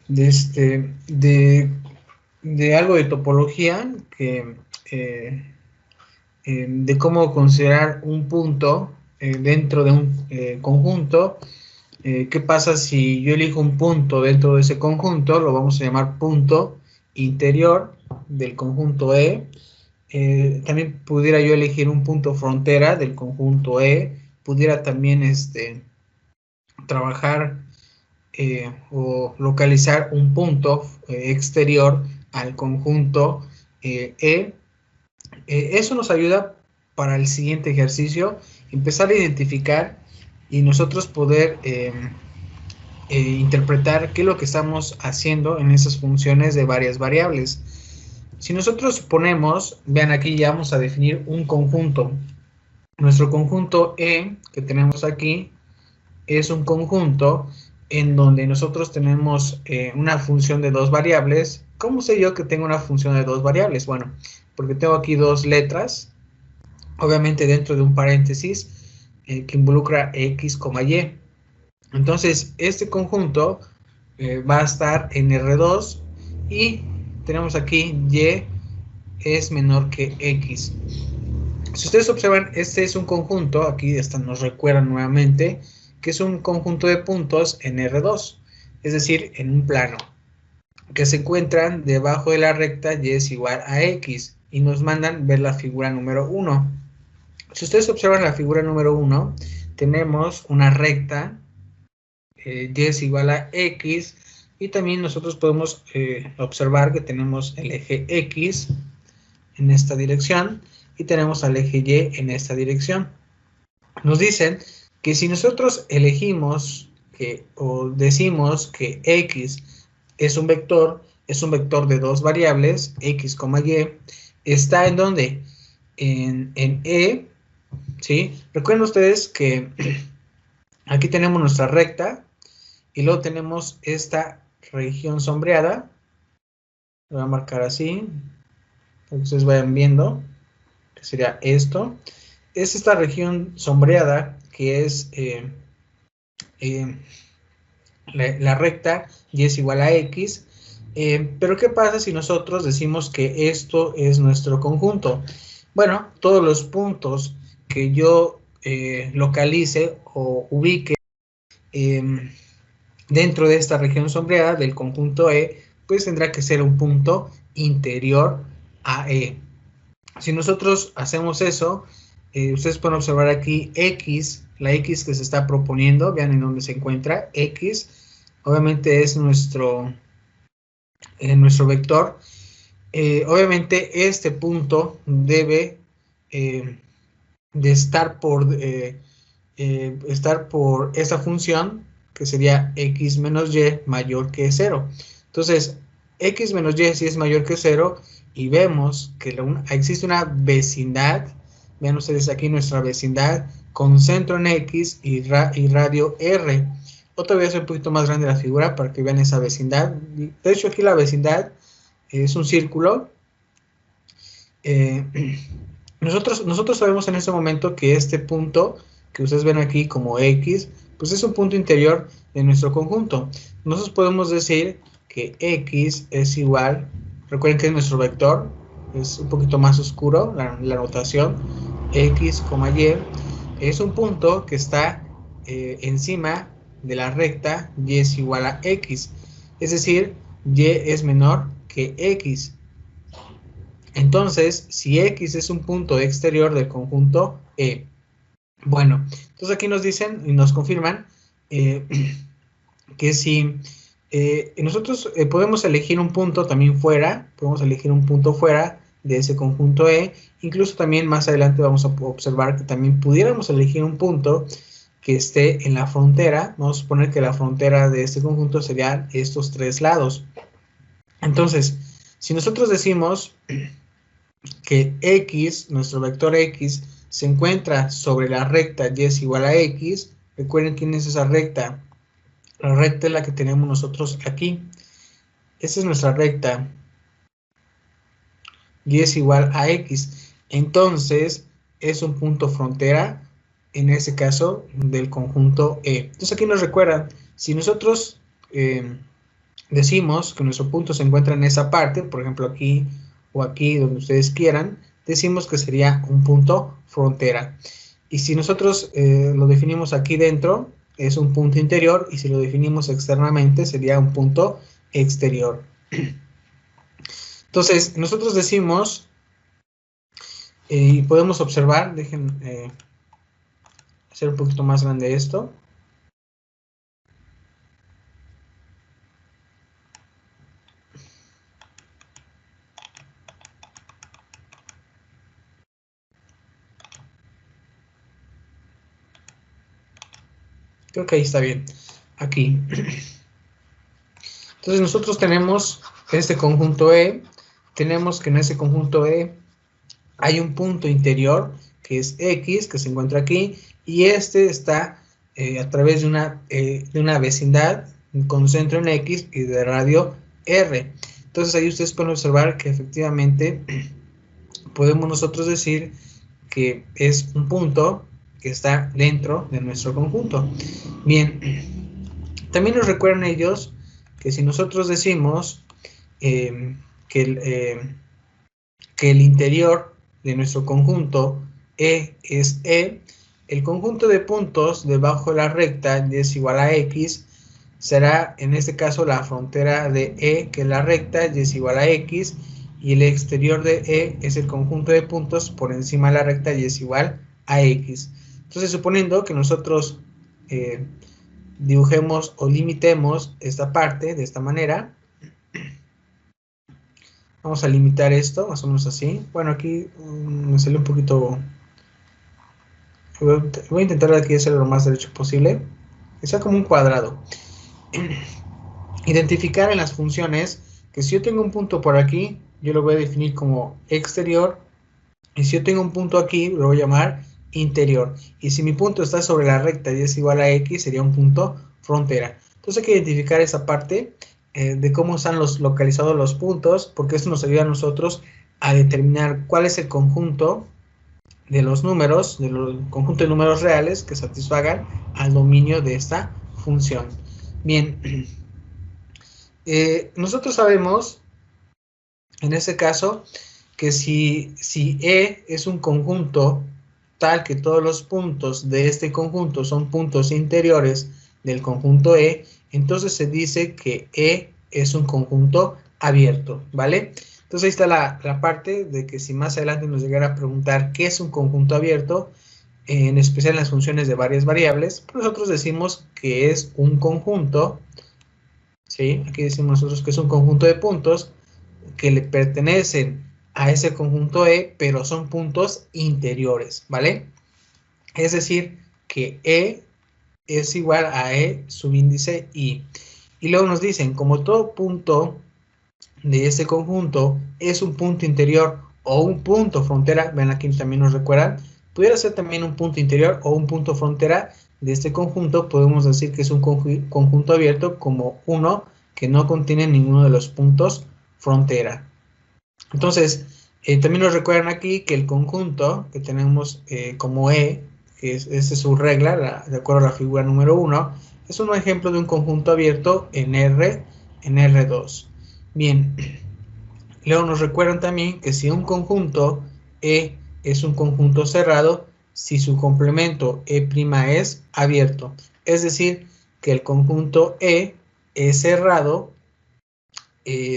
de algo de topología, de cómo considerar un punto dentro de un conjunto. ¿Qué pasa si yo elijo un punto dentro de ese conjunto? Lo vamos a llamar punto interior del conjunto E. También pudiera yo elegir un punto frontera del conjunto E. Pudiera también trabajar o localizar un punto exterior al conjunto E. Eso nos ayuda para el siguiente ejercicio, empezar a identificar y nosotros poder interpretar qué es lo que estamos haciendo en esas funciones de varias variables. Si nosotros suponemos, vean aquí ya vamos a definir un conjunto. Nuestro conjunto E que tenemos aquí es un conjunto en donde nosotros tenemos una función de dos variables. ¿Cómo sé yo que tengo una función de dos variables? Bueno, porque tengo aquí dos letras, obviamente dentro de un paréntesis que involucra x, y. Entonces, este conjunto va a estar en R2 y tenemos aquí y es menor que x. Si ustedes observan, este es un conjunto, aquí nos recuerda nuevamente, que es un conjunto de puntos en R2, es decir, en un plano, que se encuentran debajo de la recta y es igual a x, y nos mandan ver la figura número 1. Si ustedes observan la figura número 1, tenemos una recta, y es igual a x, y también nosotros podemos observar que tenemos el eje x en esta dirección, y tenemos al eje y en esta dirección. Nos dicen que si nosotros elegimos o decimos que x es un vector de dos variables, x, y, está en ¿dónde? En E, ¿sí? Recuerden ustedes que aquí tenemos nuestra recta y luego tenemos esta región sombreada. Lo voy a marcar así, para que ustedes vayan viendo, que sería esto. Es esta región sombreada que es la recta y es igual a x. Pero ¿qué pasa si nosotros decimos que esto es nuestro conjunto? Bueno, todos los puntos que yo localice o ubique dentro de esta región sombreada del conjunto E, pues tendrá que ser un punto interior a E. Si nosotros hacemos eso, ustedes pueden observar aquí x, la x que se está proponiendo, vean en dónde se encuentra, x, obviamente es nuestro vector. Obviamente este punto debe de estar por esta función, que sería x menos y mayor que 0. Entonces, x menos y si es mayor que 0, y vemos que existe una vecindad, vean ustedes aquí nuestra vecindad, con centro en x y radio r. Otra vez un poquito más grande la figura para que vean esa vecindad. De hecho, aquí la vecindad es un círculo. Nosotros sabemos en este momento que este punto que ustedes ven aquí como x, pues es un punto interior de nuestro conjunto. Nosotros podemos decir que x es igual, recuerden que es nuestro vector, es un poquito más oscuro la notación, x, y, es un punto que está encima de la recta y es igual a x, es decir, y es menor que x. Entonces, si x es un punto exterior del conjunto E. Bueno, entonces aquí nos dicen y nos confirman que si nosotros podemos elegir un punto también fuera, podemos elegir un punto fuera de ese conjunto E, incluso también más adelante vamos a observar que también pudiéramos elegir un punto que esté en la frontera. Vamos a suponer que la frontera de este conjunto serían estos tres lados. Entonces, si nosotros decimos que x, nuestro vector x, se encuentra sobre la recta y es igual a x, recuerden quién es esa recta. La recta es la que tenemos nosotros aquí. Esa es nuestra recta. Y es igual a x. Entonces, es un punto frontera, en ese caso, del conjunto E. Entonces, aquí nos recuerdan, si nosotros decimos que nuestro punto se encuentra en esa parte, por ejemplo aquí o aquí, donde ustedes quieran, decimos que sería un punto frontera. Y si nosotros lo definimos aquí dentro, es un punto interior, y si lo definimos externamente, sería un punto exterior. Entonces, nosotros decimos, y podemos observar, dejen hacer un poquito más grande esto. Creo que ahí está bien. Aquí. Entonces nosotros tenemos este conjunto E. Tenemos que en ese conjunto E hay un punto interior que es X, que se encuentra aquí. Y este está a través de una vecindad con centro en X y de radio R. Entonces ahí ustedes pueden observar que efectivamente podemos nosotros decir que es un punto que está dentro de nuestro conjunto. Bien, también nos recuerdan ellos que si nosotros decimos que el interior de nuestro conjunto E es E, el conjunto de puntos debajo de la recta y es igual a X, será en este caso la frontera de E, que es la recta, y es igual a X, y el exterior de E es el conjunto de puntos por encima de la recta y es igual a X. Entonces, suponiendo que nosotros dibujemos o limitemos esta parte de esta manera, vamos a limitar esto, más o menos así. Bueno, aquí me salió un poquito... Voy a intentar aquí hacerlo lo más derecho posible, que sea como un cuadrado. Identificar en las funciones que si yo tengo un punto por aquí, yo lo voy a definir como exterior, y si yo tengo un punto aquí, lo voy a llamar interior, y si mi punto está sobre la recta y es igual a X, sería un punto frontera. Entonces hay que identificar esa parte de cómo están localizados los puntos, porque esto nos ayuda a nosotros a determinar cuál es el conjunto de los números, del conjunto de números reales que satisfagan al dominio de esta función. Bien, nosotros sabemos, en este caso, que si E es un conjunto tal que todos los puntos de este conjunto son puntos interiores del conjunto E, entonces se dice que E es un conjunto abierto, ¿vale? Entonces ahí está la parte de que si más adelante nos llegara a preguntar qué es un conjunto abierto, en especial en las funciones de varias variables, pues nosotros decimos que es un conjunto, ¿sí? Aquí decimos nosotros que es un conjunto de puntos que le pertenecen a ese conjunto E, pero son puntos interiores, ¿vale? Es decir, que E es igual a E subíndice I. Y luego nos dicen, como todo punto de ese conjunto es un punto interior o un punto frontera, ven aquí también nos recuerdan, pudiera ser también un punto interior o un punto frontera de este conjunto, podemos decir que es un conjunto abierto como uno que no contiene ninguno de los puntos frontera. Entonces, también nos recuerdan aquí que el conjunto que tenemos como E, que esta es su regla, de acuerdo a la figura número 1, es un ejemplo de un conjunto abierto en R2. Bien, luego nos recuerdan también que si un conjunto E es un conjunto cerrado, si su complemento E' es abierto. Es decir, que el conjunto E es cerrado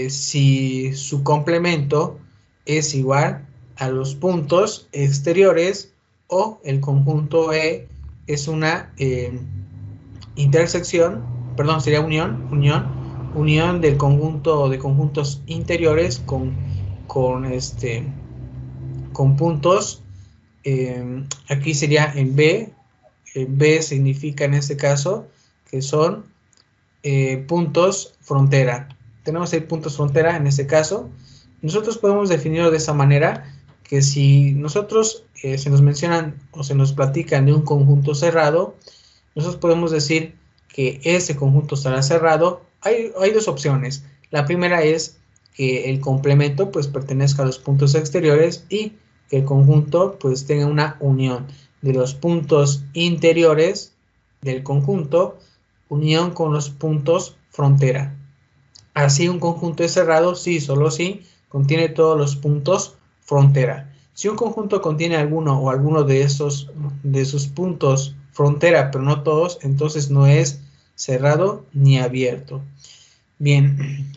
si su complemento es igual a los puntos exteriores o el conjunto E es una intersección, perdón, sería unión del conjunto de conjuntos interiores con puntos, aquí sería en B, B significa en este caso que son puntos frontera. Tenemos ahí puntos frontera en este caso. Nosotros podemos definirlo de esa manera, que si nosotros se nos mencionan o se nos platican de un conjunto cerrado, nosotros podemos decir que ese conjunto estará cerrado. Hay dos opciones. La primera es que el complemento pues pertenezca a los puntos exteriores y que el conjunto pues tenga una unión de los puntos interiores del conjunto, unión con los puntos frontera. Así un conjunto es cerrado si, solo si, contiene todos los puntos frontera. Si un conjunto contiene alguno o alguno de sus puntos frontera, pero no todos, entonces no es cerrado ni abierto. Bien,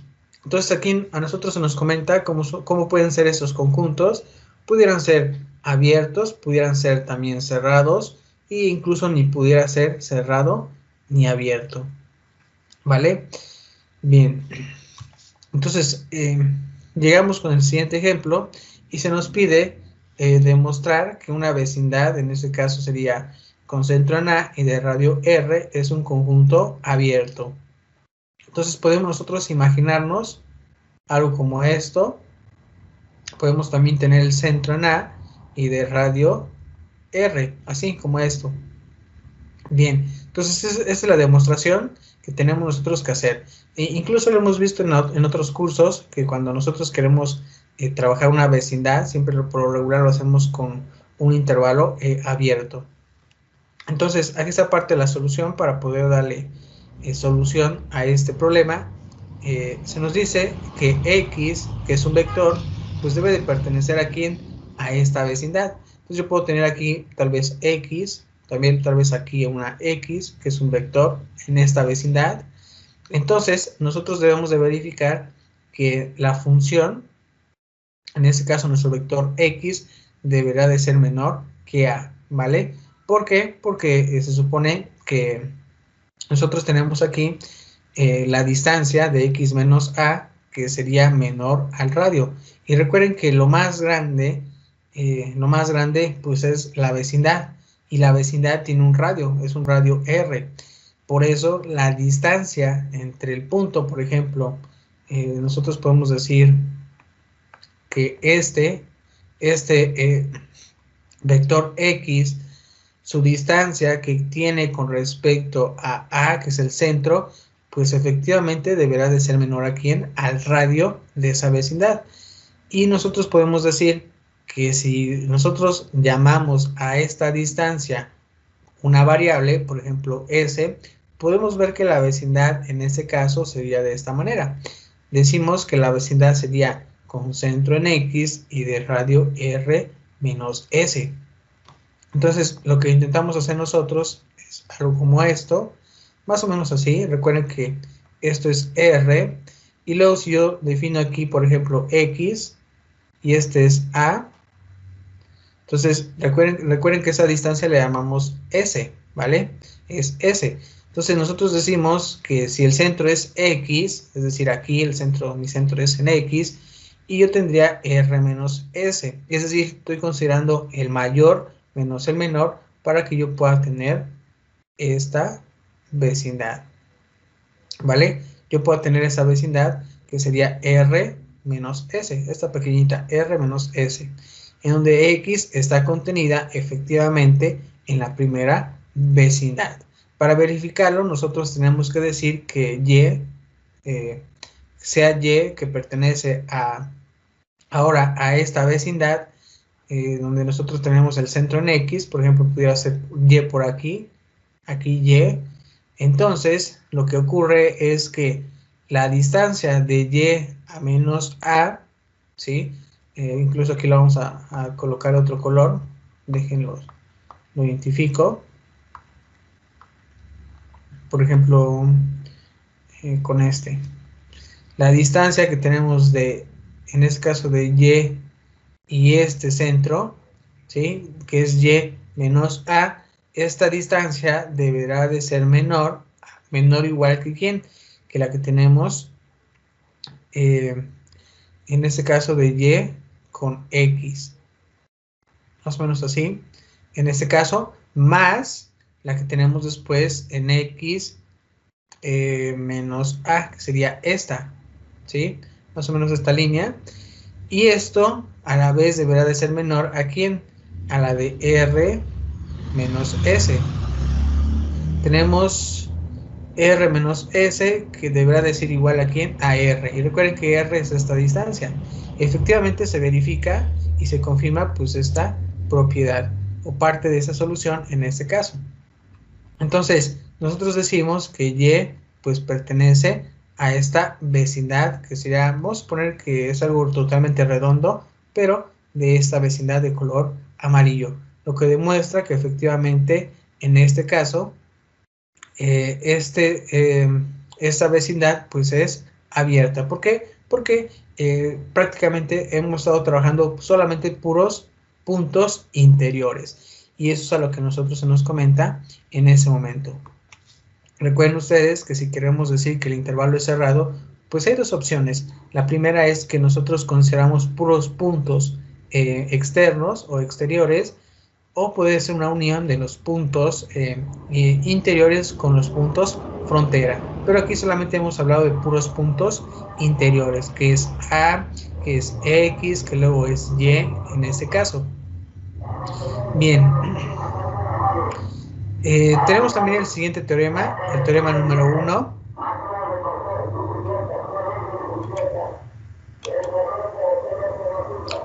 entonces aquí a nosotros se nos comenta cómo pueden ser esos conjuntos. Pudieran ser abiertos, pudieran ser también cerrados, e incluso ni pudiera ser cerrado ni abierto. ¿Vale? Bien, entonces llegamos con el siguiente ejemplo y se nos pide demostrar que una vecindad, en este caso sería con centro en A y de radio R, es un conjunto abierto. Entonces podemos nosotros imaginarnos algo como esto. Podemos también tener el centro en A y de radio R, así como esto. Bien, entonces esa es la demostración que tenemos nosotros que hacer. Incluso lo hemos visto en otros cursos, que cuando nosotros queremos trabajar una vecindad, siempre por lo regular lo hacemos con un intervalo abierto. Entonces, aquí está parte de la solución para poder darle solución a este problema. Se nos dice que X, que es un vector, pues debe de pertenecer aquí a esta vecindad. Entonces yo puedo tener aquí tal vez X, también tal vez aquí una X, que es un vector en esta vecindad. Entonces nosotros debemos de verificar que la función, en este caso nuestro vector X, deberá de ser menor que A, ¿vale? ¿Por qué? Porque se supone que nosotros tenemos aquí la distancia de X menos A, que sería menor al radio. Y recuerden que lo más grande pues es la vecindad. Y la vecindad tiene un radio, es un radio R. Por eso la distancia entre el punto, por ejemplo, nosotros podemos decir que este vector X, su distancia que tiene con respecto a A, que es el centro, pues efectivamente deberá de ser menor a ¿quién? Al radio de esa vecindad. Y nosotros podemos decir que si nosotros llamamos a esta distancia una variable, por ejemplo S, podemos ver que la vecindad en este caso sería de esta manera. Decimos que la vecindad sería con centro en X y de radio R menos S. Entonces, lo que intentamos hacer nosotros es algo como esto, más o menos así. Recuerden que esto es R, y luego si yo defino aquí, por ejemplo, X, y este es A, entonces recuerden que esa distancia le llamamos S, ¿vale? Es S. Entonces nosotros decimos que si el centro es X, es decir, aquí mi centro es en X, y yo tendría R menos S, es decir, estoy considerando el mayor menos el menor para que yo pueda tener esta vecindad, ¿vale? Yo puedo tener esa vecindad que sería R menos S, esta pequeñita R menos S, en donde X está contenida efectivamente en la primera vecindad. Para verificarlo, nosotros tenemos que decir que Y, sea Y que pertenece ahora a esta vecindad, donde nosotros tenemos el centro en X, por ejemplo, pudiera ser Y por aquí Y. Entonces, lo que ocurre es que la distancia de Y a menos A, ¿sí? Incluso aquí lo vamos a colocar otro color, déjenlo, lo identifico. Por ejemplo, con este. La distancia que tenemos en este caso de Y este centro, ¿sí? Que es Y menos A, esta distancia deberá de ser menor igual que ¿quién? Que la que tenemos en este caso de Y con X. Más o menos así. En este caso, más la que tenemos después en X menos A, que sería esta, ¿sí? Más o menos esta línea. Y esto a la vez deberá de ser menor a ¿quién? A la de R menos S. Tenemos R menos S que deberá de ser igual a ¿quién? A R. Y recuerden que R es esta distancia. Efectivamente se verifica y se confirma pues esta propiedad o parte de esa solución en este caso. Entonces, nosotros decimos que Y pues pertenece a esta vecindad, que sería, vamos a poner que es algo totalmente redondo, pero de esta vecindad de color amarillo, lo que demuestra que efectivamente en este caso esta vecindad pues es abierta. ¿Por qué? Porque prácticamente hemos estado trabajando solamente puros puntos interiores, y eso es a lo que nosotros se nos comenta en ese momento. Recuerden ustedes que si queremos decir que el intervalo es cerrado, pues hay dos opciones. La primera es que nosotros consideramos puros puntos externos o exteriores, o puede ser una unión de los puntos interiores con los puntos frontera. Pero aquí solamente hemos hablado de puros puntos interiores, que es A, que es X, que luego es Y en este caso. Bien. Tenemos también el siguiente teorema, el teorema número 1.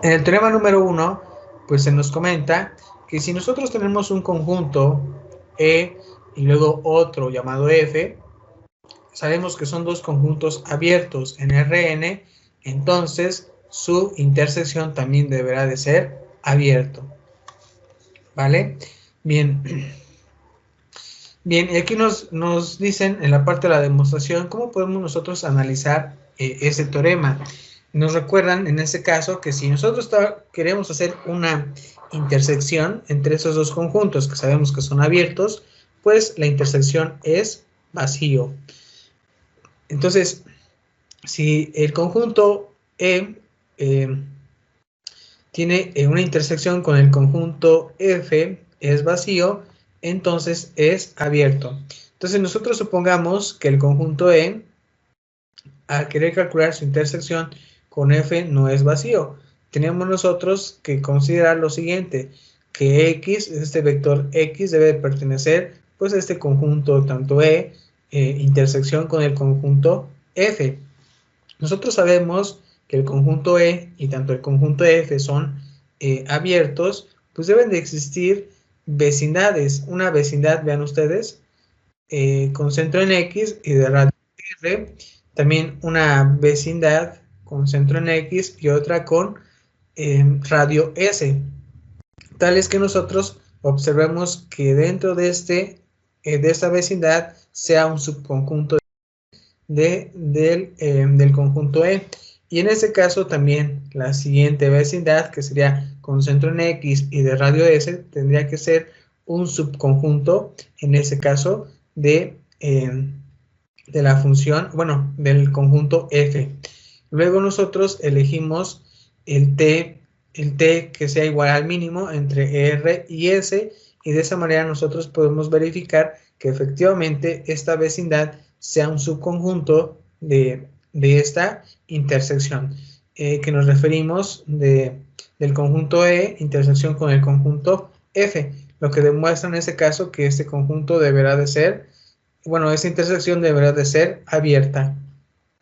En el teorema número 1, pues se nos comenta que si nosotros tenemos un conjunto E y luego otro llamado F, sabemos que son dos conjuntos abiertos en Rn, entonces su intersección también deberá de ser abierto. ¿Vale? Bien. Bien, y aquí nos dicen en la parte de la demostración cómo podemos nosotros analizar ese teorema. Nos recuerdan en este caso que si nosotros queremos hacer una intersección entre esos dos conjuntos que sabemos que son abiertos, pues la intersección es vacío. Entonces, si el conjunto E tiene una intersección con el conjunto F, es vacío, entonces es abierto. Entonces nosotros supongamos que el conjunto E, al querer calcular su intersección con F, no es vacío. Tenemos nosotros que considerar lo siguiente, que X, este vector X, debe pertenecer pues a este conjunto tanto E, intersección con el conjunto F. Nosotros sabemos que el conjunto E y tanto el conjunto F son abiertos, pues deben de existir vecindades. Una vecindad, vean ustedes, con centro en X y de radio R. También una vecindad con centro en X y otra con radio S. Tal es que nosotros observemos que dentro de esta vecindad sea un subconjunto del conjunto E. Y en este caso también la siguiente vecindad, que sería con centro en X y de radio S, tendría que ser un subconjunto, en este caso, de la función, bueno, del conjunto F. Luego nosotros elegimos el T que sea igual al mínimo entre R y S, y de esa manera nosotros podemos verificar que efectivamente esta vecindad sea un subconjunto de esta intersección, que nos referimos del conjunto E, intersección con el conjunto F, lo que demuestra en este caso que este conjunto deberá de ser, bueno, esta intersección deberá de ser abierta.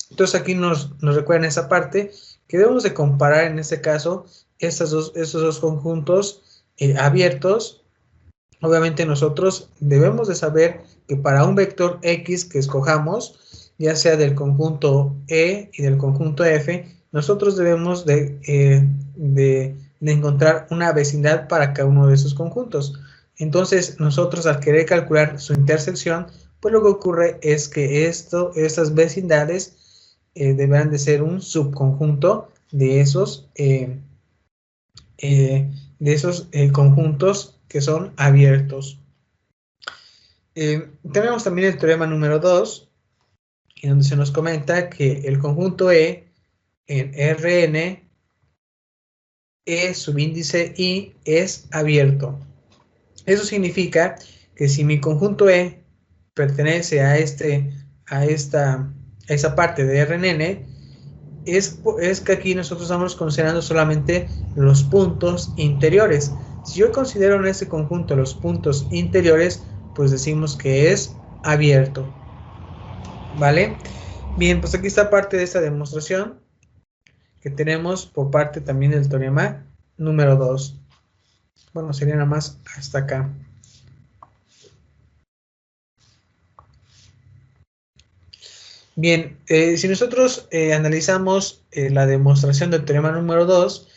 Entonces aquí nos recuerdan esa parte, que debemos de comparar en este caso estos dos conjuntos abiertos. Obviamente nosotros debemos de saber que para un vector X que escojamos, ya sea del conjunto E y del conjunto F, nosotros debemos de encontrar una vecindad para cada uno de esos conjuntos. Entonces nosotros al querer calcular su intersección, pues lo que ocurre es que estas vecindades deberán de ser un subconjunto de esos conjuntos que son abiertos. Tenemos también el teorema número 2, en donde se nos comenta que el conjunto E en Rn, E subíndice I es abierto. Eso significa que si mi conjunto E pertenece a esa parte de Rn, es que aquí nosotros estamos considerando solamente los puntos interiores. Si yo considero en este conjunto los puntos interiores, pues decimos que es abierto. ¿Vale? Bien, pues aquí está parte de esta demostración que tenemos por parte también del teorema número 2. Bueno, sería nada más hasta acá. Bien, si nosotros analizamos la demostración del teorema número 2,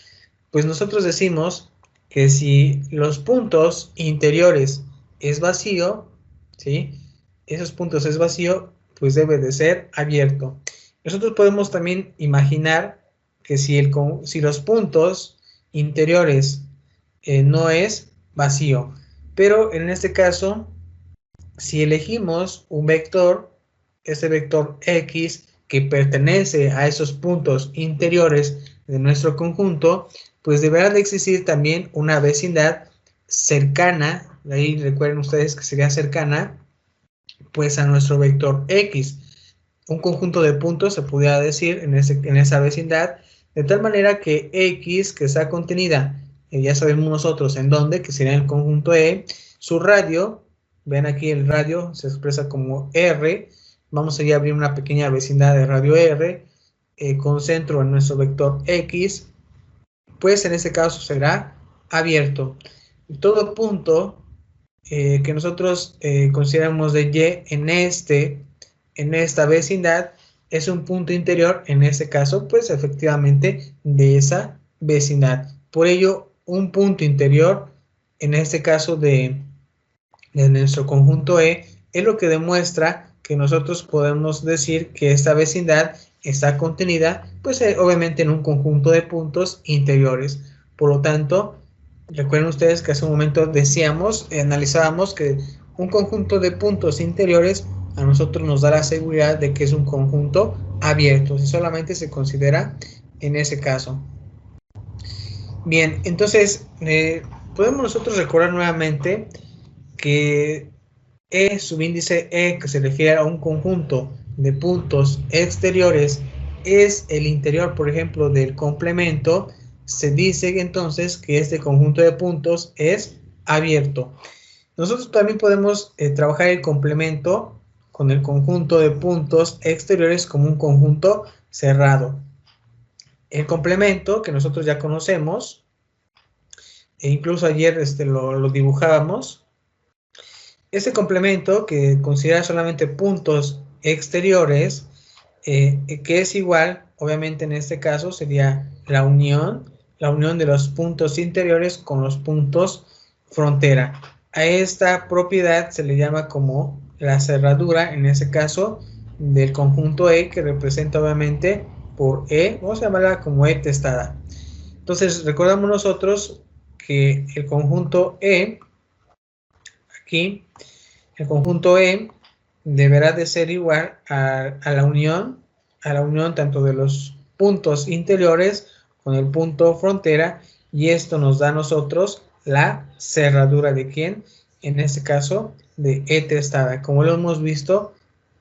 pues nosotros decimos que si los puntos interiores es vacío, ¿sí? Esos puntos es vacío, pues debe de ser abierto. Nosotros podemos también imaginar que si los puntos interiores no es vacío, pero en este caso, si elegimos un vector, este vector X que pertenece a esos puntos interiores de nuestro conjunto, pues deberá de existir también una vecindad cercana, de ahí recuerden ustedes que sería cercana, pues a nuestro vector X. Un conjunto de puntos se pudiera decir en esa vecindad, de tal manera que X, que está contenida, ya sabemos nosotros en dónde, que sería el conjunto E, su radio, ven aquí el radio se expresa como R, vamos a abrir una pequeña vecindad de radio R, con centro en nuestro vector X, pues en este caso será abierto. Todo punto que nosotros consideramos de Y en esta vecindad es un punto interior, en este caso, pues efectivamente de esa vecindad. Por ello, un punto interior, en este caso de nuestro conjunto E, es lo que demuestra que nosotros podemos decir que esta vecindad está contenida, pues obviamente en un conjunto de puntos interiores. Por lo tanto, recuerden ustedes que hace un momento decíamos, analizábamos que un conjunto de puntos interiores a nosotros nos da la seguridad de que es un conjunto abierto, si solamente se considera en ese caso. Bien, entonces, podemos nosotros recordar nuevamente que E subíndice E, que se refiere a un conjunto de puntos exteriores, es el interior, por ejemplo, del complemento. Se dice entonces que este conjunto de puntos es abierto. Nosotros también podemos trabajar el complemento con el conjunto de puntos exteriores como un conjunto cerrado. El complemento que nosotros ya conocemos, e incluso ayer lo dibujábamos, ese complemento que considera solamente puntos exteriores, que es igual, obviamente en este caso sería la unión de los puntos interiores con los puntos frontera. A esta propiedad se le llama como la cerradura, en ese caso, del conjunto E, que representa obviamente por E, vamos a llamarla como E testada. Entonces, recordamos nosotros que el conjunto E, aquí, el conjunto E deberá de ser igual a la unión tanto de los puntos interiores con el punto frontera, y esto nos da a nosotros la cerradura de ¿quién? En este caso de E testada, como lo hemos visto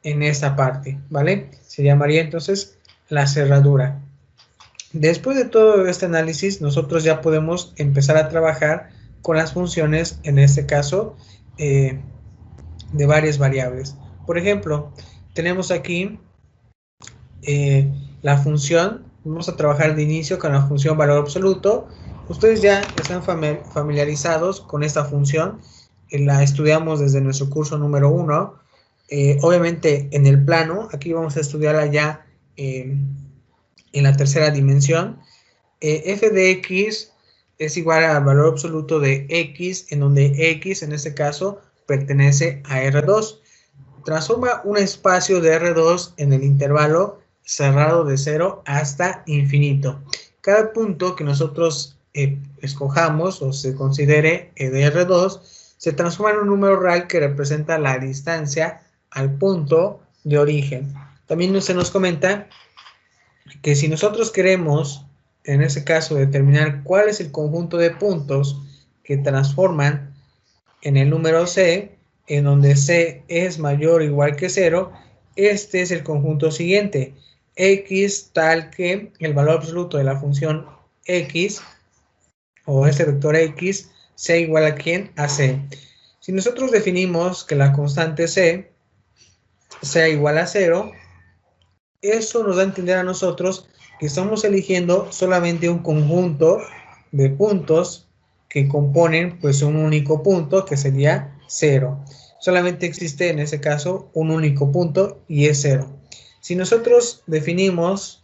en esta parte, ¿vale? Se llamaría entonces la cerradura. Después de todo este análisis, nosotros ya podemos empezar a trabajar con las funciones, en este caso, de varias variables. Por ejemplo, tenemos aquí la función, vamos a trabajar de inicio con la función valor absoluto. Ustedes ya están familiarizados con esta función, la estudiamos desde nuestro curso número 1. Obviamente en el plano, aquí vamos a estudiarla ya en la tercera dimensión. F de X es igual al valor absoluto de X, en donde X en este caso pertenece a R2. Transforma un espacio de R2 en el intervalo cerrado de 0 hasta infinito. Cada punto que nosotros escojamos o se considere de R2 se transforma en un número real que representa la distancia al punto de origen. También se nos comenta que si nosotros queremos, en ese caso, determinar cuál es el conjunto de puntos que transforman en el número C, en donde C es mayor o igual que 0, este es el conjunto siguiente. X tal que el valor absoluto de la función X, o este vector X, sea igual a ¿quién? A C. Si nosotros definimos que la constante C sea igual a 0, eso nos da a entender a nosotros que estamos eligiendo solamente un conjunto de puntos que componen pues un único punto, que sería 0. Solamente existe en ese caso un único punto y es 0. Si nosotros definimos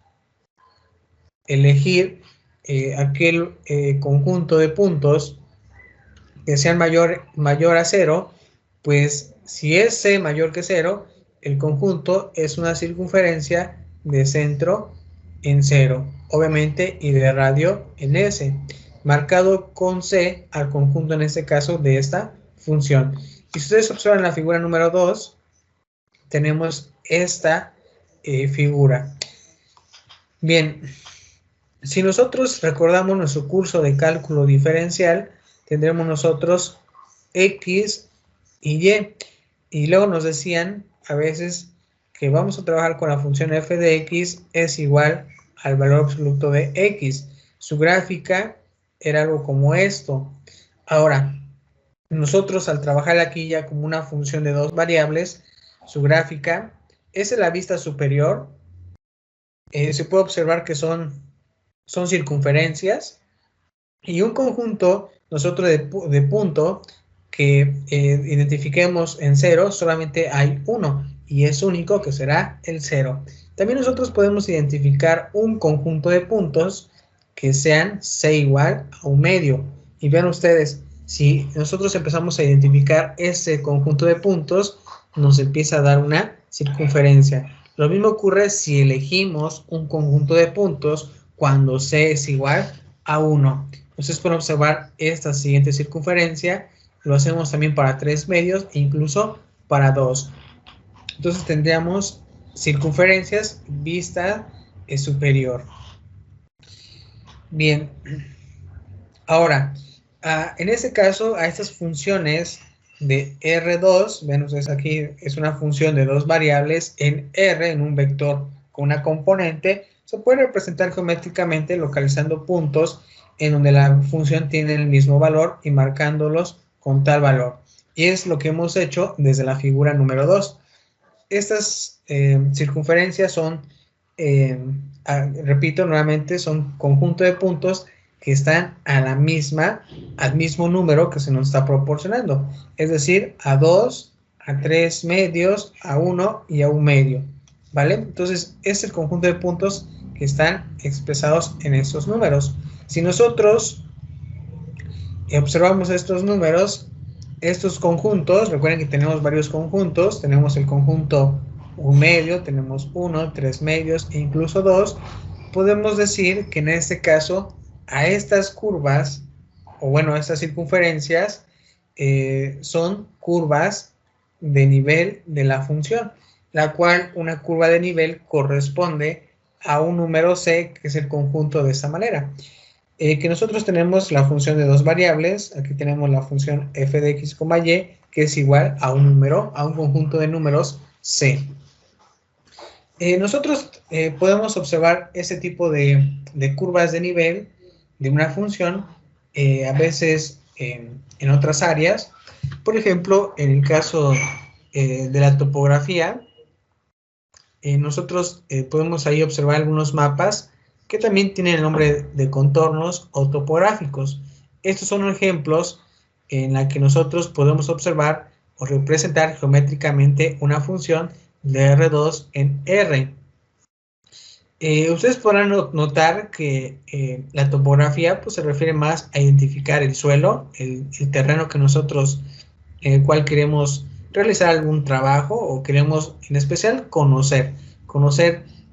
elegir aquel conjunto de puntos que sean mayor a 0, pues si es C mayor que 0, el conjunto es una circunferencia de centro en 0, obviamente, y de radio en S, marcado con C al conjunto en este caso de esta función. Y si ustedes observan la figura número 2, tenemos esta figura. Bien, si nosotros recordamos nuestro curso de cálculo diferencial, tendremos nosotros X y Y. Y luego nos decían a veces que vamos a trabajar con la función f de X es igual al valor absoluto de X. Su gráfica era algo como esto. Ahora, nosotros al trabajar aquí ya como una función de dos variables, su gráfica es en la vista superior. Se puede observar que son circunferencias y un conjunto nosotros de punto que identifiquemos en 0, solamente hay uno y es único, que será el 0. También nosotros podemos identificar un conjunto de puntos que sean C igual a un medio. Y vean ustedes, si nosotros empezamos a identificar ese conjunto de puntos, nos empieza a dar una circunferencia. Lo mismo ocurre si elegimos un conjunto de puntos cuando C es igual a 1. Ustedes pueden observar esta siguiente circunferencia. Lo hacemos también para 3 medios e incluso para 2. Entonces tendríamos circunferencias vista superior. Bien. Ahora, en este caso, a estas funciones de R2, ven ustedes aquí, es una función de dos variables en R, en un vector con una componente, se puede representar geométricamente localizando puntos en donde la función tiene el mismo valor y marcándolos con tal valor. Y es lo que hemos hecho desde la figura número 2. Estas circunferencias son, repito nuevamente, son conjunto de puntos que están al mismo número que se nos está proporcionando. Es decir, a 2, a 3 medios, a 1 y a 1 medio. ¿Vale? Entonces, es el conjunto de puntos que están expresados en estos números. Si nosotros observamos estos números, estos conjuntos, recuerden que tenemos varios conjuntos, tenemos el conjunto 1 medio, tenemos 1, 3 medios e incluso 2, podemos decir que en este caso a estas curvas, o bueno, a estas circunferencias, son curvas de nivel de la función, la cual una curva de nivel corresponde a un número C, que es el conjunto de esta manera. Que nosotros tenemos la función de dos variables, aquí tenemos la función f de x, y, que es igual a un número, a un conjunto de números C. Nosotros podemos observar ese tipo de curvas de nivel de una función, a veces en otras áreas. Por ejemplo, en el caso de la topografía, nosotros podemos ahí observar algunos mapas que también tienen el nombre de contornos o topográficos. Estos son ejemplos en la que nosotros podemos observar o representar geométricamente una función de R2 en R. Ustedes podrán notar que la topografía pues, se refiere más a identificar el suelo, el terreno que nosotros, en el cual queremos realizar algún trabajo o queremos en especial conocer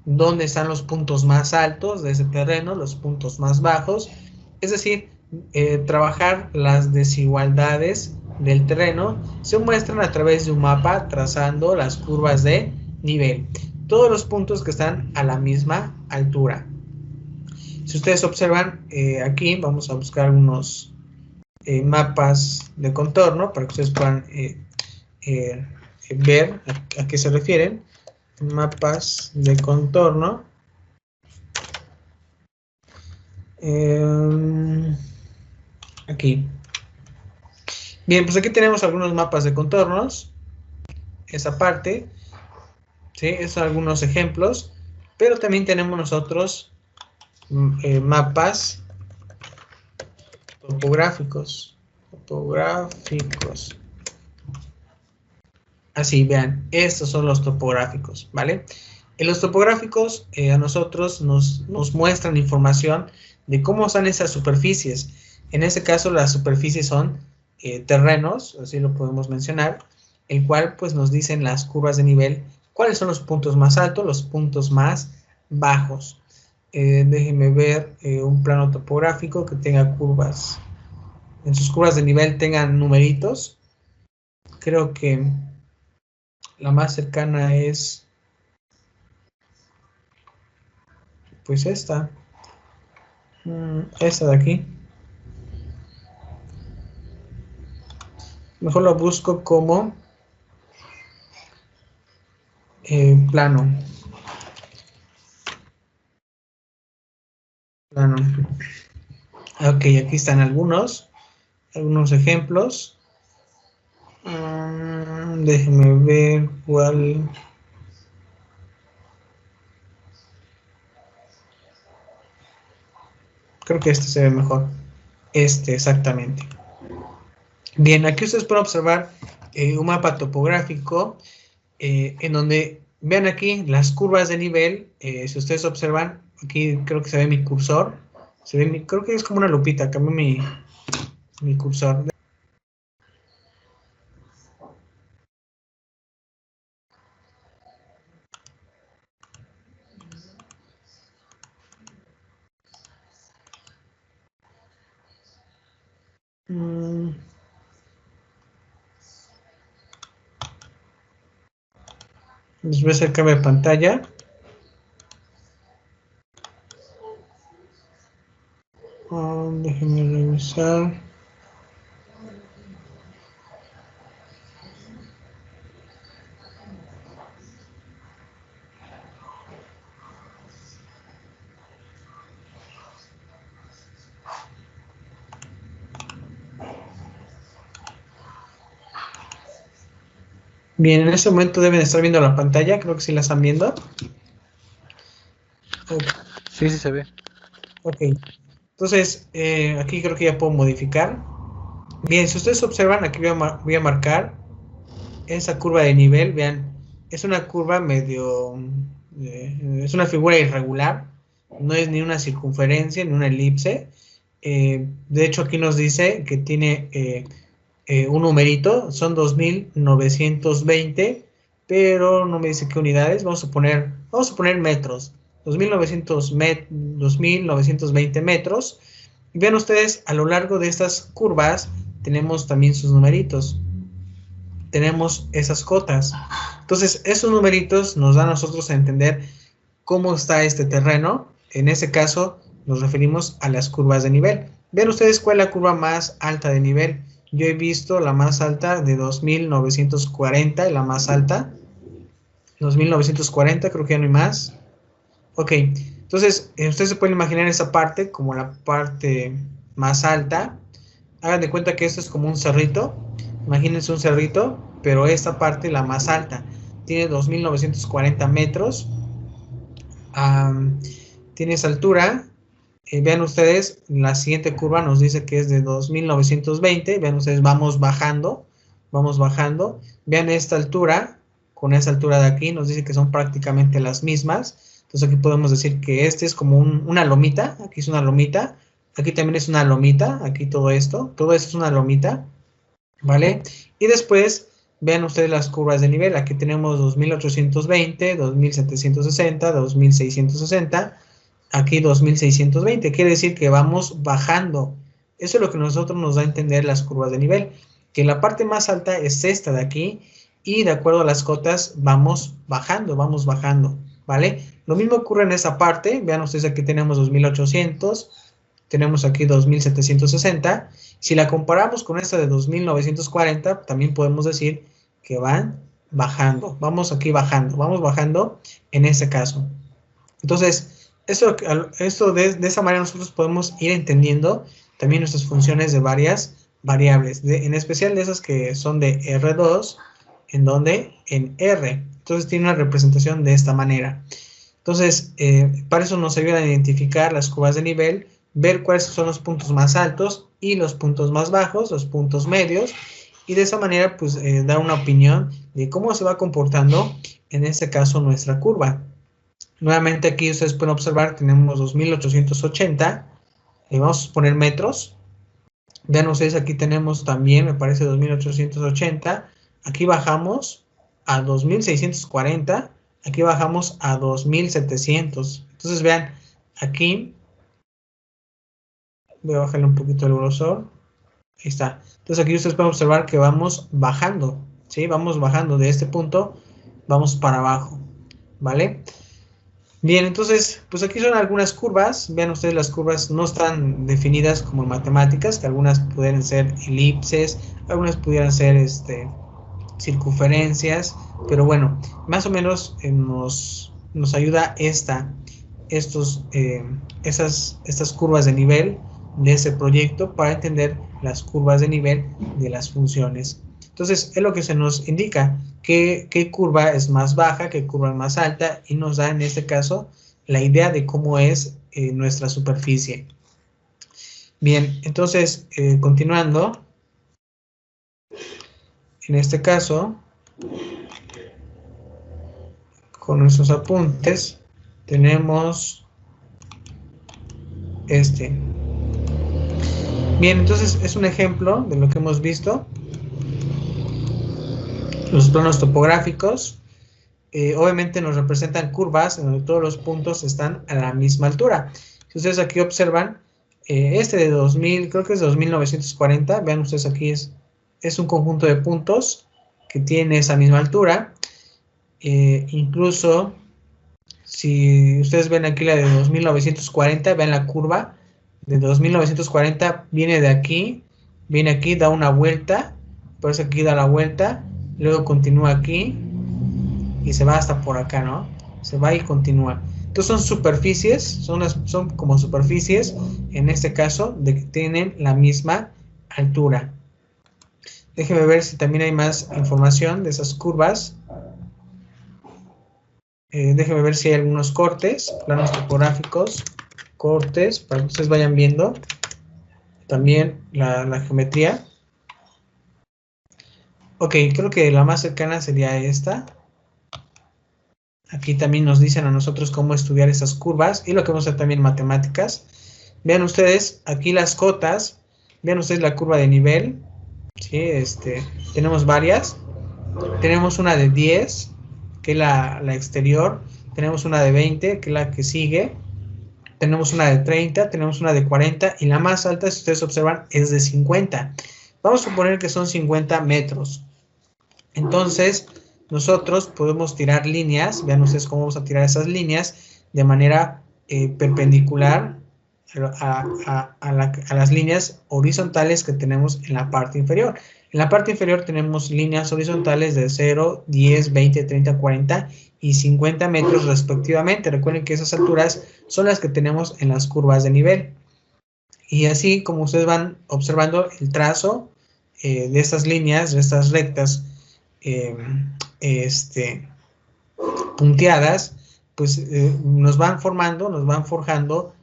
dónde están los puntos más altos de ese terreno, los puntos más bajos, es decir, trabajar las desigualdades del terreno se muestran a través de un mapa trazando las curvas de nivel. Todos los puntos que están a la misma altura. Si ustedes observan aquí, vamos a buscar unos mapas de contorno para que ustedes puedan ver a qué se refieren. Mapas de contorno. Aquí. Bien, pues aquí tenemos algunos mapas de contornos. Esa parte. ¿Sí? Esos son algunos ejemplos. Pero también tenemos nosotros mapas topográficos. Así, vean, estos son los topográficos, ¿vale? En los topográficos a nosotros nos muestran información de cómo están esas superficies. En este caso las superficies son terrenos, así lo podemos mencionar, el cual pues nos dicen las curvas de nivel, cuáles son los puntos más altos, los puntos más bajos. Déjenme ver un plano topográfico que tenga curvas. En sus curvas de nivel tengan numeritos. Creo que la más cercana es pues esta de aquí. Mejor lo busco como plano. Ok, aquí están algunos ejemplos. Déjenme ver cuál. Creo que este se ve mejor. Este, exactamente. Bien, aquí ustedes pueden observar un mapa topográfico en donde, vean aquí las curvas de nivel. Si ustedes observan, aquí creo que se ve mi cursor. Creo que es como una lupita. Cambié mi cursor. Les voy a hacer cambio de pantalla. Déjenme revisar. Bien, en este momento deben estar viendo la pantalla, creo que sí la están viendo. Okay. Sí, sí se ve. Ok, entonces aquí creo que ya puedo modificar. Bien, si ustedes observan, aquí voy a marcar esa curva de nivel, vean, es una curva medio, es una figura irregular, no es ni una circunferencia ni una elipse. De hecho, aquí nos dice que tiene un numerito, son 2920, pero no me dice qué unidades. Vamos a poner metros, 2920 metros. Y vean ustedes, a lo largo de estas curvas tenemos también sus numeritos, tenemos esas cotas. Entonces esos numeritos nos dan a nosotros a entender cómo está este terreno. En ese caso nos referimos a las curvas de nivel. Vean ustedes cuál es la curva más alta de nivel. Yo he visto la más alta de 2940, la más alta, 2940, creo que ya no hay más. Ok, entonces ustedes se pueden imaginar esa parte como la parte más alta. Hagan de cuenta que esto es como un cerrito. Imagínense un cerrito, pero esta parte, la más alta, tiene 2940 metros. Tiene esa altura. Vean ustedes, la siguiente curva nos dice que es de 2920. Vean ustedes, vamos bajando. Vean esta altura, con esa altura de aquí, nos dice que son prácticamente las mismas. Entonces aquí podemos decir que este es como una lomita. Aquí es una lomita. Aquí también es una lomita. Aquí todo esto es una lomita. ¿Vale? Y después, vean ustedes las curvas de nivel. Aquí tenemos 2820, 2760, 2660. Aquí 2620, quiere decir que vamos bajando. Eso es lo que a nosotros nos da a entender las curvas de nivel, que la parte más alta es esta de aquí, y de acuerdo a las cotas vamos bajando, ¿vale? Lo mismo ocurre en esa parte. Vean ustedes, aquí tenemos 2800, tenemos aquí 2760. Si la comparamos con esta de 2940, también podemos decir que van bajando. Vamos bajando en este caso. Entonces, esto de esa manera nosotros podemos ir entendiendo también nuestras funciones de varias variables, en especial de esas que son de R2, en donde en R. Entonces tiene una representación de esta manera. Entonces, para eso nos ayuda a identificar las curvas de nivel, ver cuáles son los puntos más altos y los puntos más bajos, los puntos medios, y de esa manera pues dar una opinión de cómo se va comportando en este caso nuestra curva. Nuevamente aquí ustedes pueden observar, tenemos 2880. Vamos a poner metros. Vean ustedes, aquí tenemos también, me parece, 2880. Aquí bajamos a 2640. Aquí bajamos a 2700. Entonces vean, aquí voy a bajarle un poquito el grosor. Ahí está. Entonces aquí ustedes pueden observar que vamos bajando, ¿sí? Vamos bajando de este punto, vamos para abajo, ¿vale? Bien, entonces, pues aquí son algunas curvas. Vean ustedes, las curvas no están definidas como en matemáticas, que algunas pudieran ser elipses, algunas pudieran ser circunferencias, pero bueno, más o menos nos ayuda estas curvas de nivel de ese proyecto para entender las curvas de nivel de las funciones. Entonces, es lo que se nos indica, qué curva es más baja, qué curva es más alta, y nos da en este caso la idea de cómo es nuestra superficie. Bien, entonces, continuando, en este caso, con nuestros apuntes, tenemos Bien, entonces es un ejemplo de lo que hemos visto. Los planos topográficos obviamente nos representan curvas en donde todos los puntos están a la misma altura. Si ustedes aquí observan, de 2000, creo que es 2940, vean ustedes aquí es un conjunto de puntos que tiene esa misma altura. Incluso, si ustedes ven aquí la de 2940, vean la curva de 2940, viene de aquí, viene aquí, da una vuelta, por eso aquí da la vuelta, luego continúa aquí y se va hasta por acá, ¿no? Se va y continúa. Entonces son superficies, son como superficies, en este caso, de que tienen la misma altura. Déjenme ver si también hay más información de esas curvas. Déjenme ver si hay algunos cortes, planos topográficos, cortes, para que ustedes vayan viendo también la geometría. Ok, creo que la más cercana sería esta. Aquí también nos dicen a nosotros cómo estudiar esas curvas y lo que vamos a hacer también en matemáticas. Vean ustedes aquí las cotas, vean ustedes la curva de nivel, ¿sí? Tenemos varias. Tenemos una de 10, que es la exterior. Tenemos una de 20, que es la que sigue. Tenemos una de 30, tenemos una de 40 y la más alta, si ustedes observan, es de 50. Vamos a suponer que son 50 metros. Entonces, nosotros podemos tirar líneas, vean ustedes cómo vamos a tirar esas líneas de manera perpendicular a las líneas horizontales que tenemos en la parte inferior. En la parte inferior tenemos líneas horizontales de 0, 10, 20, 30, 40 y 50 metros respectivamente. Recuerden que esas alturas son las que tenemos en las curvas de nivel. Y así como ustedes van observando el trazo de estas líneas, de estas rectas punteadas, pues nos van formando, nos van forjando,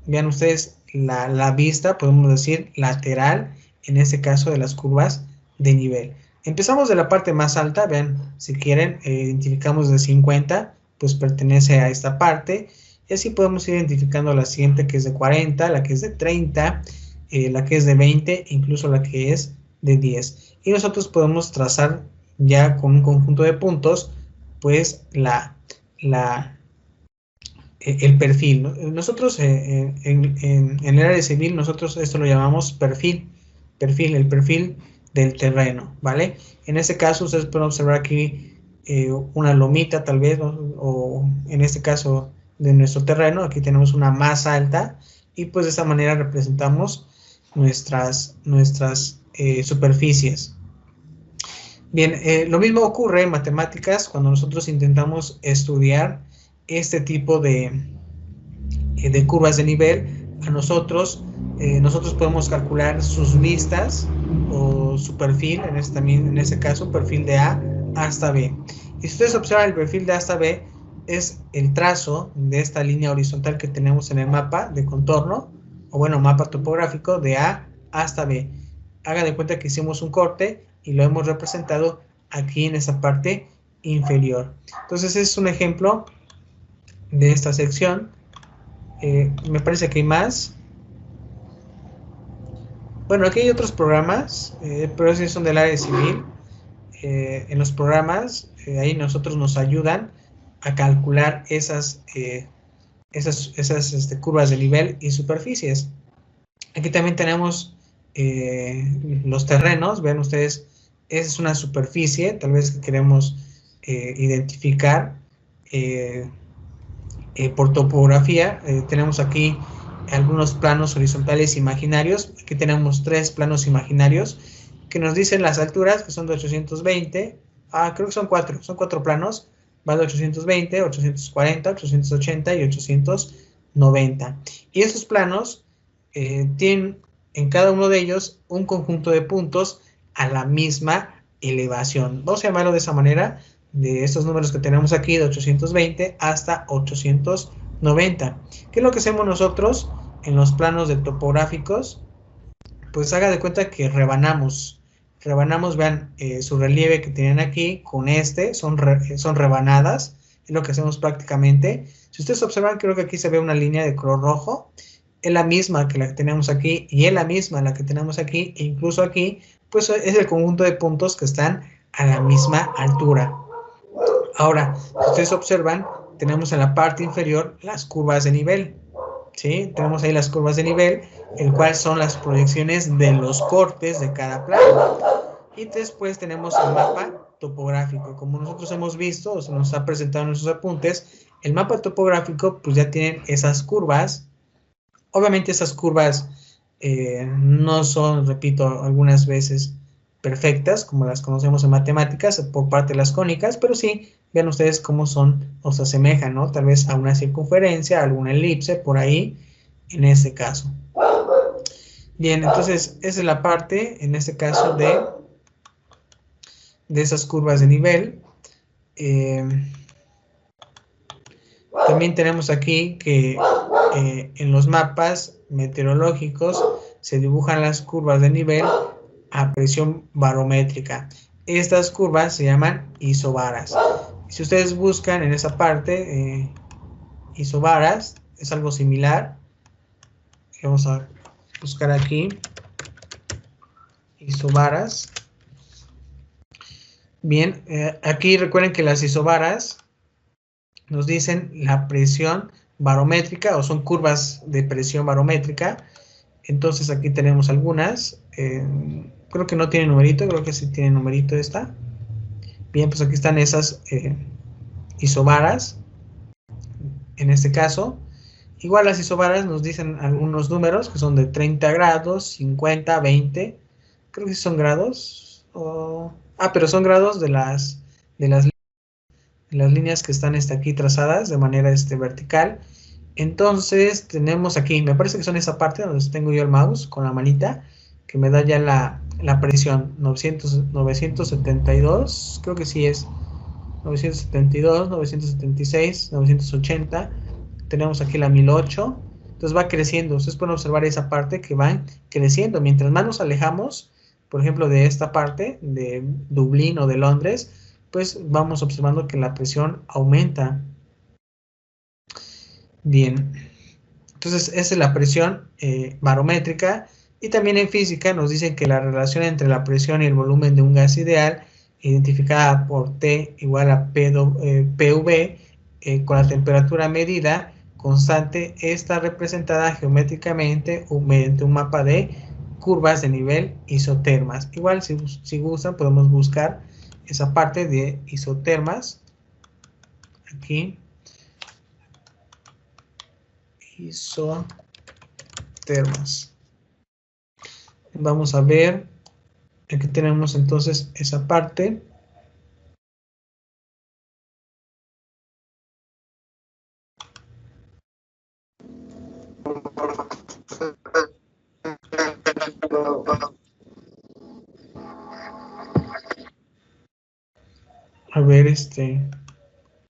vean ustedes la vista, podemos decir lateral, en este caso de las curvas de nivel. Empezamos de la parte más alta, vean, si quieren, identificamos de 50, pues pertenece a esta parte, y así podemos ir identificando la siguiente que es de 40, la que es de 30, la que es de 20, incluso la que es de 10. Y nosotros podemos trazar ya con un conjunto de puntos, pues el perfil, ¿no? Nosotros en el área civil, nosotros esto lo llamamos el perfil del terreno, ¿vale? En este caso, ustedes pueden observar aquí una lomita tal vez, ¿no? O en este caso de nuestro terreno, aquí tenemos una más alta, y pues de esta manera representamos nuestras superficies. Bien, lo mismo ocurre en matemáticas cuando nosotros intentamos estudiar este tipo de curvas de nivel. Nosotros podemos calcular sus vistas o su perfil, en este caso, perfil de A hasta B. Y si ustedes observan el perfil de A hasta B, es el trazo de esta línea horizontal que tenemos en el mapa de contorno, o bueno, mapa topográfico de A hasta B. Hagan de cuenta que hicimos un corte y lo hemos representado aquí en esta parte inferior. Entonces es un ejemplo de esta sección. Me parece que hay más. Bueno, aquí hay otros programas, pero esos son del área civil. En los programas, ahí nosotros nos ayudan a calcular esas curvas de nivel y superficies. Aquí también tenemos los terrenos. Vean ustedes, esa es una superficie, tal vez que queremos identificar por topografía. Tenemos aquí algunos planos horizontales imaginarios. Aquí tenemos 3 planos imaginarios que nos dicen las alturas, que son de 820. Creo que son 4 planos. Va de 820, 840, 880 y 890. Y estos planos tienen en cada uno de ellos un conjunto de puntos a la misma elevación. Vamos a llamarlo de esa manera, de estos números que tenemos aquí, de 820 hasta 890. ¿Qué es lo que hacemos nosotros en los planos de topográficos? Pues haga de cuenta que rebanamos, vean, su relieve que tienen aquí con son rebanadas, es lo que hacemos prácticamente. Si ustedes observan, creo que aquí se ve una línea de color rojo, es la misma que la que tenemos aquí, y es la misma la que tenemos aquí, e incluso aquí, pues es el conjunto de puntos que están a la misma altura. Ahora, si ustedes observan, tenemos en la parte inferior las curvas de nivel, ¿sí? Tenemos ahí las curvas de nivel, el cual son las proyecciones de los cortes de cada plano. Y después tenemos el mapa topográfico. Como nosotros hemos visto, o se nos ha presentado en nuestros apuntes, el mapa topográfico pues ya tienen esas curvas. Obviamente esas curvas no son, repito, algunas veces perfectas, como las conocemos en matemáticas, por parte de las cónicas, pero sí, vean ustedes cómo son o se asemejan, ¿no? Tal vez a una circunferencia, a alguna elipse, por ahí, en este caso. Bien, entonces, esa es la parte, en este caso, de esas curvas de nivel. También tenemos aquí que en los mapas meteorológicos se dibujan las curvas de nivel a presión barométrica. Estas curvas se llaman isobaras. Si ustedes buscan en esa parte, isobaras, es algo similar. Vamos a buscar aquí, isobaras. Bien, aquí recuerden que las isobaras nos dicen la presión barométrica, o son curvas de presión barométrica. Entonces aquí tenemos algunas. Creo que no tiene numerito, creo que sí tiene numerito esta. Bien, pues aquí están esas isobaras. En este caso, igual las isobaras nos dicen algunos números que son de 30 grados, 50, 20. Creo que sí son grados. Pero son grados de las líneas que están aquí trazadas de manera vertical. Entonces tenemos aquí, me parece que son esa parte donde tengo yo el mouse con la manita, que me da ya la presión 972, creo que sí es 972, 976, 980. Tenemos aquí la 1008. Entonces va creciendo. Ustedes pueden observar esa parte que va creciendo. Mientras más nos alejamos, por ejemplo, de esta parte de Dublín o de Londres, pues vamos observando que la presión aumenta. Bien, entonces esa es la presión barométrica. Y también en física nos dicen que la relación entre la presión y el volumen de un gas ideal, identificada por T igual a PV, con la temperatura medida constante, está representada geométricamente mediante un mapa de curvas de nivel isotermas. Igual si gustan podemos buscar esa parte de isotermas aquí. Isotermas. Vamos a ver, aquí tenemos entonces esa parte. A ver,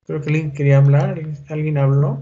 creo que alguien quería hablar, alguien habló.